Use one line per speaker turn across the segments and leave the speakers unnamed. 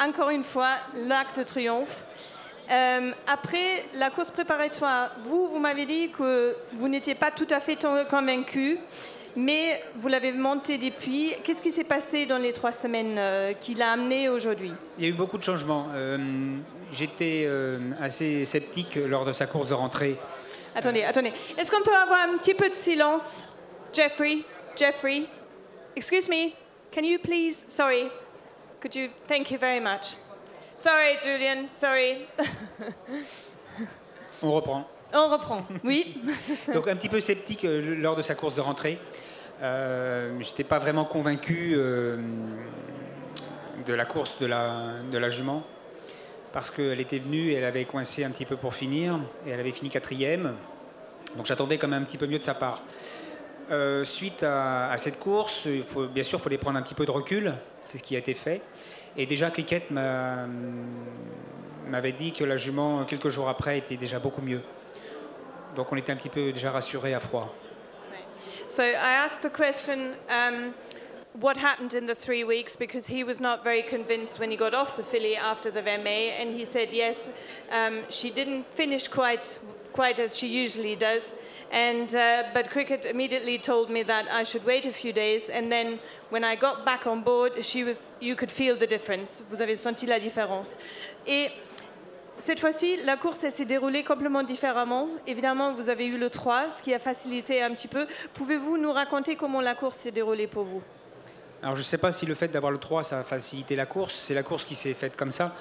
encore une fois, l'Arc de Triomphe. Après la course préparatoire, vous m'avez dit que vous n'étiez pas tout à fait convaincu, mais vous l'avez monté depuis. Qu'est-ce qui s'est passé dans les 3 semaines qui l'a amené aujourd'hui?
Il y a eu beaucoup de changements. J'étais assez sceptique lors de sa course de rentrée.
Attendez. Est-ce qu'on peut avoir un petit peu de silence? Jeffrey, excuse me, can you please, sorry, could you, thank you very much. Sorry, Julian, sorry.
On reprend.
On reprend, oui.
Donc un petit peu sceptique lors de sa course de rentrée. Je n'étais pas vraiment convaincu de la course de la jument, parce qu'elle était venue et elle avait coincé un petit peu pour finir, et elle avait fini 4e. Donc j'attendais quand même un petit peu mieux de sa part. Suite à cette course, bien sûr, il faut les prendre un petit peu de recul, c'est ce qui a été fait. Et déjà, Cricket m'avait dit que la jument, quelques jours après, était déjà beaucoup mieux. Donc on était un petit peu déjà rassurés à froid.
So I asked the question, what happened in the 3 weeks, because he was not very convinced when he got off the filly after the VMA, and he said yes, she didn't finish quite as she usually does. But Cricket immediately told me that I should wait a few days, and then when I got back on board, you could feel the difference. Vous avez senti la différence. Et cette fois-ci, la course s'est déroulée complètement différemment. Évidemment, vous avez eu le 3, ce qui a facilité un petit peu. Pouvez-vous nous raconter comment la course s'est déroulée pour vous?
Alors je ne sais pas si le fait d'avoir le 3, ça a facilité la course. C'est la course qui s'est faite comme ça.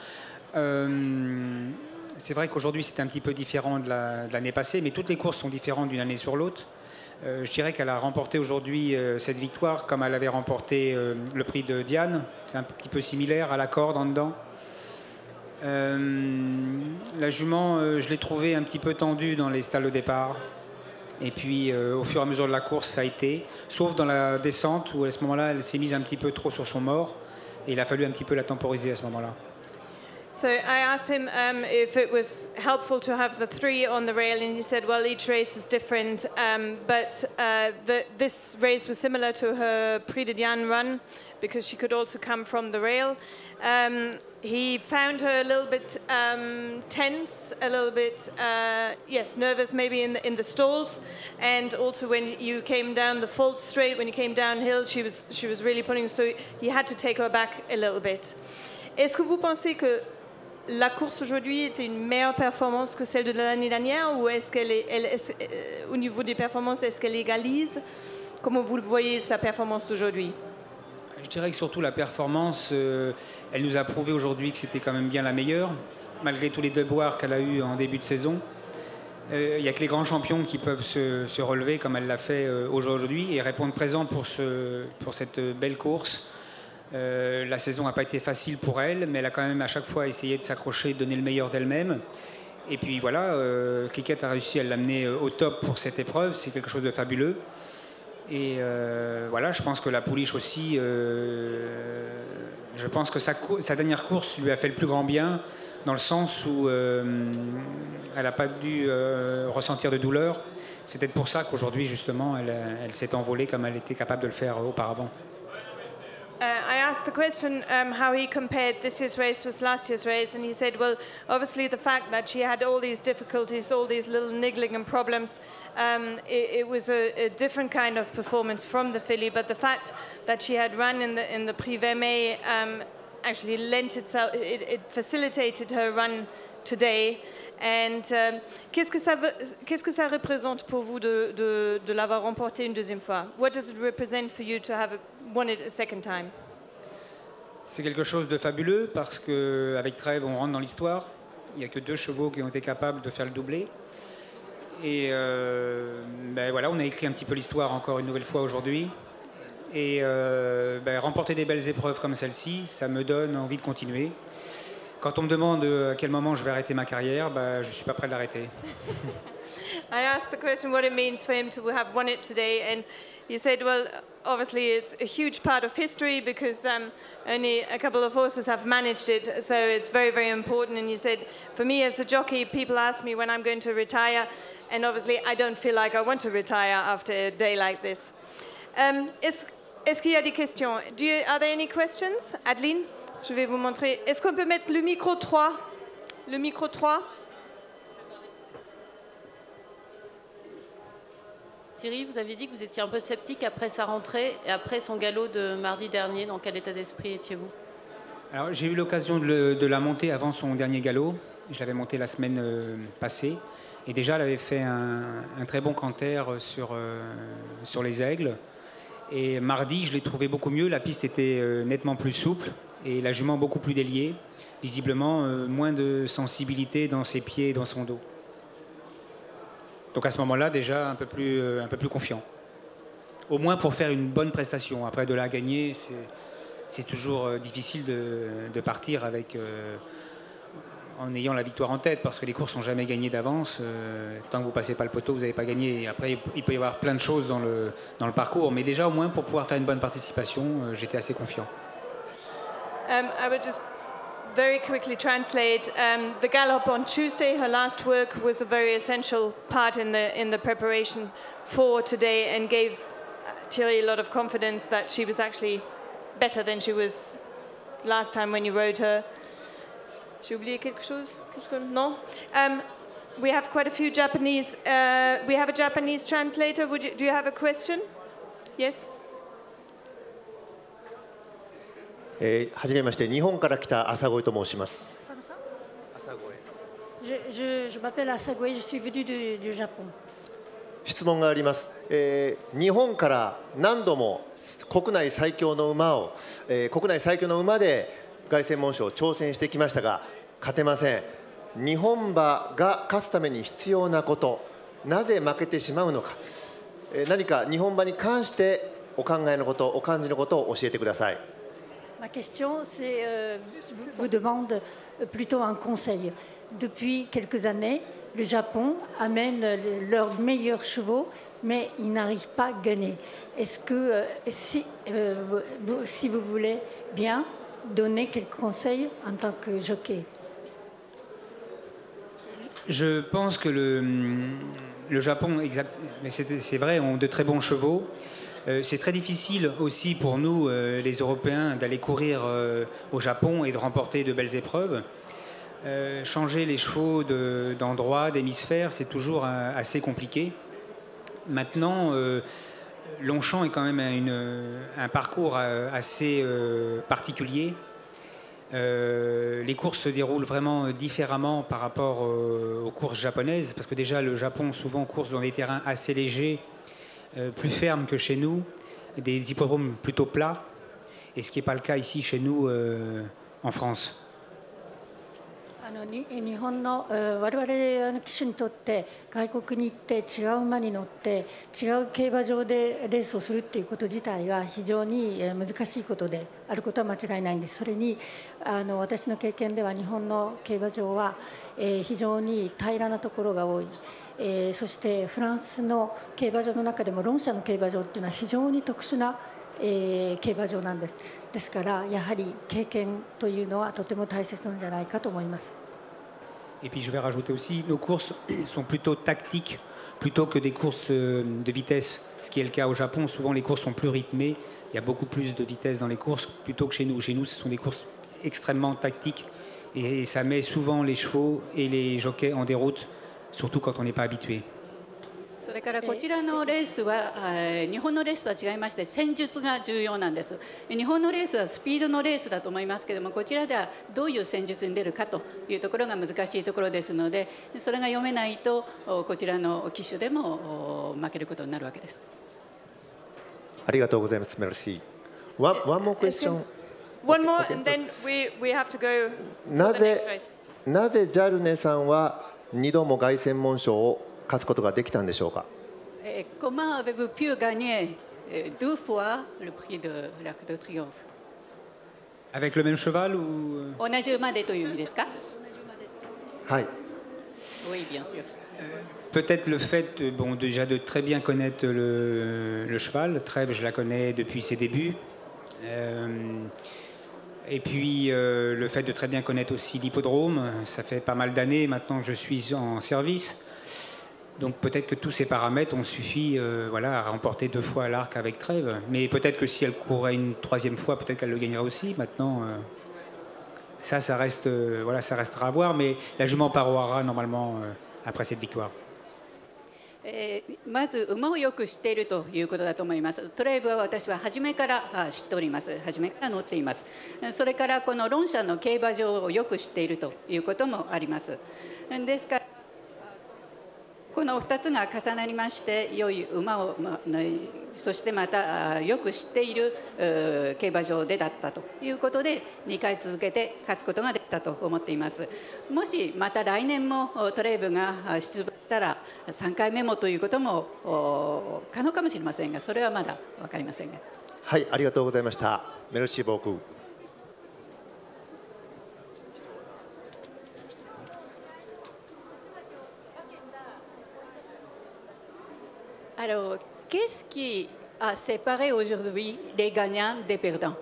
C'est vrai qu'aujourd'hui, c'est un petit peu différent de l'année passée, mais toutes les courses sont différentes d'une année sur l'autre. Je dirais qu'elle a remporté aujourd'hui cette victoire comme elle avait remporté le prix de Diane. C'est un petit peu similaire, à la corde en dedans. La jument, je l'ai trouvée un petit peu tendue dans les stalles au départ. Et puis, au fur et à mesure de la course, ça a été. Sauf dans la descente, où à ce moment-là, elle s'est mise un petit peu trop sur son mort. Et il a fallu un petit peu la temporiser à ce moment-là.
So I asked him if it was helpful to have the 3 on the rail, and he said, well, each race is different, but this race was similar to her Prix de Diane run, because she could also come from the rail. He found her a little bit tense, a little bit, nervous maybe in the stalls, and also when you came down the fault straight, when you came downhill, she was really pulling, so he had to take her back a little bit. Est-ce que vous pensez que la course aujourd'hui était une meilleure performance que celle de l'année dernière, ou est-ce qu'elle au niveau des performances, est-ce qu'elle égalise? Comment vous voyez sa performance d'aujourd'hui?
Je dirais que surtout la performance, elle nous a prouvé aujourd'hui que c'était quand même bien la meilleure, malgré tous les déboires qu'elle a eu en début de saison. Il n'y a que les grands champions qui peuvent se relever comme elle l'a fait aujourd'hui et répondre présent pour cette belle course. La saison n'a pas été facile pour elle, mais elle a quand même à chaque fois essayé de s'accrocher, de donner le meilleur d'elle-même. Et puis voilà, Cricket a réussi à l'amener au top pour cette épreuve, c'est quelque chose de fabuleux. Et voilà, je pense que la pouliche aussi, je pense que sa dernière course lui a fait le plus grand bien, dans le sens où elle n'a pas dû ressentir de douleur. C'est peut-être pour ça qu'aujourd'hui, justement, elle s'est envolée comme elle était capable de le faire auparavant.
I asked the question how he compared this year's race with last year's race, and he said, well, obviously the fact that she had all these difficulties, all these little niggling and problems, it was a different kind of performance from the filly, but the fact that she had run in the Prix Vermeil actually lent itself, it facilitated her run today. And qu'est-ce que ça représente pour vous de l'avoir remporté une deuxième fois? What does it represent for you to have won it a second time?
C'est quelque chose de fabuleux parce qu'avec Trèves, on rentre dans l'histoire. Il n'y a que 2 chevaux qui ont été capables de faire le doublé. Et voilà, on a écrit un petit peu l'histoire encore une nouvelle fois aujourd'hui. Et remporter des belles épreuves comme celle-ci, ça me donne envie de continuer. Quand on me demande à quel moment je vais arrêter ma carrière, je ne suis pas prêt de l'arrêter.
I asked the question what it means for him to have won it today, and he said, well, obviously it's a huge part of history because only a couple of horses have managed it, so it's very, very important. And he said, for me as a jockey, people ask me when I'm going to retire, and obviously I don't feel like I want to retire after a day like this. Est-ce qu'il y a des questions? Are there any questions? Adeline? Je vais vous montrer. Est-ce qu'on peut mettre le micro 3? Le micro 3.
Thierry, vous avez dit que vous étiez un peu sceptique après sa rentrée et après son galop de mardi dernier. Dans quel état d'esprit étiez-vous?
Alors, j'ai eu l'occasion de la monter avant son dernier galop. Je l'avais montée la semaine passée. Et déjà, elle avait fait un très bon canter sur les aigles. Et mardi, je l'ai trouvé beaucoup mieux. La piste était nettement plus souple et la jument beaucoup plus déliée. Visiblement, moins de sensibilité dans ses pieds et dans son dos. Donc à ce moment-là, déjà un peu plus confiant. Au moins pour faire une bonne prestation. Après, de la gagner, c'est toujours difficile de partir en ayant la victoire en tête, parce que les courses sont jamais gagnées d'avance. Tant que vous passez pas le poteau, vous n'avez pas gagné. Et après, il peut y avoir plein de choses dans le parcours. Mais déjà, au moins, pour pouvoir faire une bonne participation, j'étais assez confiant.
I would just very quickly translate. The gallop on Tuesday, her last work, was a very essential part in the preparation for today, and gave Thierry a lot of confidence that she was actually better than she was last time when you rode her. J'ai oublié quelque chose? Non? We have quite a few Japanese. We have a Japanese translator. Do you have a question? Yes?
はじめまして、日本から来た朝越と申します。
Je m'appelle Asagwe, je suis venu du Japon.
質問があります。日本から何度も国内最強の馬を、国内最強の馬で凱旋門賞挑戦してきましたが勝てません。日本馬が勝つために必要なこと、なぜ負けてしまうのか、何か日本馬に関してお考えのこと、お感じのことを教えてください。
Ma question, c'est, vous demande plutôt un conseil. Depuis quelques années, le Japon amène leurs meilleurs chevaux, mais ils n'arrivent pas à gagner. Est-ce que, si vous voulez bien donner quelques conseils en tant que jockey?
Je pense que le Japon, mais c'est vrai, ont de très bons chevaux. C'est très difficile aussi pour nous, les Européens, d'aller courir au Japon et de remporter de belles épreuves. Changer les chevaux d'endroit, d'hémisphère, c'est toujours assez compliqué. Maintenant, Longchamp est quand même un parcours assez particulier. Les courses se déroulent vraiment différemment par rapport aux courses japonaises, parce que déjà le Japon souvent course dans des terrains assez légers, plus fermes que chez nous, des hippodromes plutôt plats, et ce qui n'est pas le cas ici chez nous en France.
日本の我々騎手にとって外国に行って違う馬に乗って違う競馬場でレースをするっていうこと自体が非常に難しいことであることは間違いないんです。それに私の経験では日本の競馬場は非常に平らなところが多い。そしてフランスの競馬場の中でもロンシャの競馬場っていうのは非常に特殊な競馬場なんです。ですからやはり経験というのはとても大切なんじゃないかと思います。
Et puis je vais rajouter aussi, nos courses sont plutôt tactiques plutôt que des courses de vitesse, ce qui est le cas au Japon. Souvent les courses sont plus rythmées, il y a beaucoup plus de vitesse dans les courses plutôt que chez nous. Chez nous, ce sont des courses extrêmement tactiques et ça met souvent les chevaux et les jockeys en déroute, surtout quand on n'est pas habitué.
それからこちらのレースは日本のレースとは違いまして戦術が重要なんです。日本のレースはスピードのレースだと思いますけれども、こちらではどういう戦術に出るかというところが難しいところですので、それが読めないとこちらの騎手でも負けることになるわけです。
ありがとうございます。メルシー。One more question.
One more, and then we have to go.
なぜジャルネさんは2度も凱旋門賞を勝つことができたんでしょうか。
Comment avez-vous pu gagner deux fois le prix de l'Arc de Triomphe?
Avec le même cheval ou?
同じ馬でという意味ですか？
はい。
Oui, bien sûr.
Peut-être le fait, bon, déjà de très bien connaître le cheval. Trèves, je la connais depuis ses débuts. Et puis le fait de très bien connaître aussi l'hippodrome. Ça fait pas mal d'années maintenant que je suis en service. Donc peut-être que tous ces paramètres ont suffi voilà, à remporter 2 fois l'Arc avec Trèves. Mais peut-être que si elle courait une 3e fois, peut-être qu'elle le gagnerait aussi. Maintenant, Ça reste, voilà, ça restera à voir, mais la jument paroiera normalement après cette victoire.
まず馬をよく知っているということだと思います。トレイブは私は初めから知っております。初めから乗っています。それからこのロンシャンの競馬場をよく知っているということもあります。ですからこの2つが重なりまして良い馬を、そしてまたよく知っている競馬場でだったということで2回続けて勝つことができたと思っています。もしまた来年もトレイブが出馬したら3回目もということも可能かもしれませんが、それはまだ分かりませんが。
はい、ありがとうございました。メルシーボーク。
Alors, qu'est-ce qui a séparé aujourd'hui les gagnants des perdants?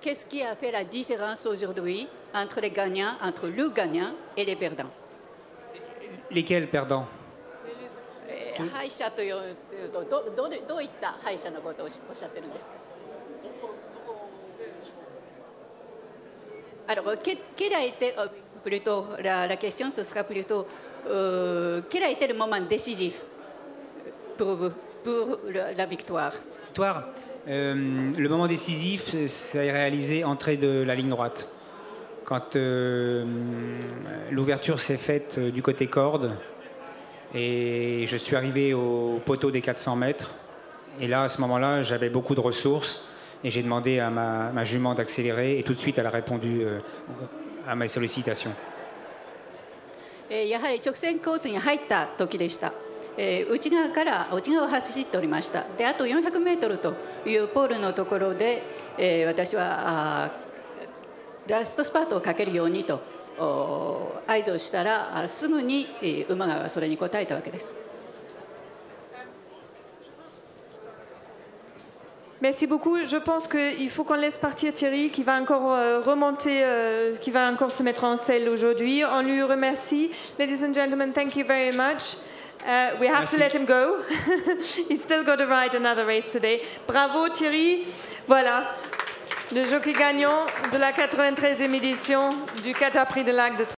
Qu'est-ce qui a fait la différence aujourd'hui entre les gagnants, entre le gagnant et les perdants?
Lesquels perdants?
敗者というとどういった敗者のことをおっしゃってるんですか? Alors, quel a été plutôt la question, ce sera plutôt quel a été le moment décisif pour vous, pour la victoire?
Le moment décisif, c'est réalisé entrée de la ligne droite. Quand l'ouverture s'est faite du côté corde et je suis arrivé au poteau des 400 mètres. Et là, à ce moment-là, j'avais beaucoup de ressources et j'ai demandé à ma jument d'accélérer et tout de suite, elle a répondu à mes sollicitations.
やはり直線コースに入った時でした。内側を走っておりました。で、あと400メートルというポールのところで、私はラストスパートをかけるようにと合図をしたら、すぐに馬がそれに応えたわけです。
Merci beaucoup. Je pense qu'il faut qu'on laisse partir Thierry, qui va encore remonter, qui va encore se mettre en selle aujourd'hui. On lui remercie. Ladies and gentlemen, thank you very much. We have to let him go. He's still got to ride another race today. Bravo Thierry. Voilà, le jockey gagnant de la 93e édition du Qatar Prix de l'Arc de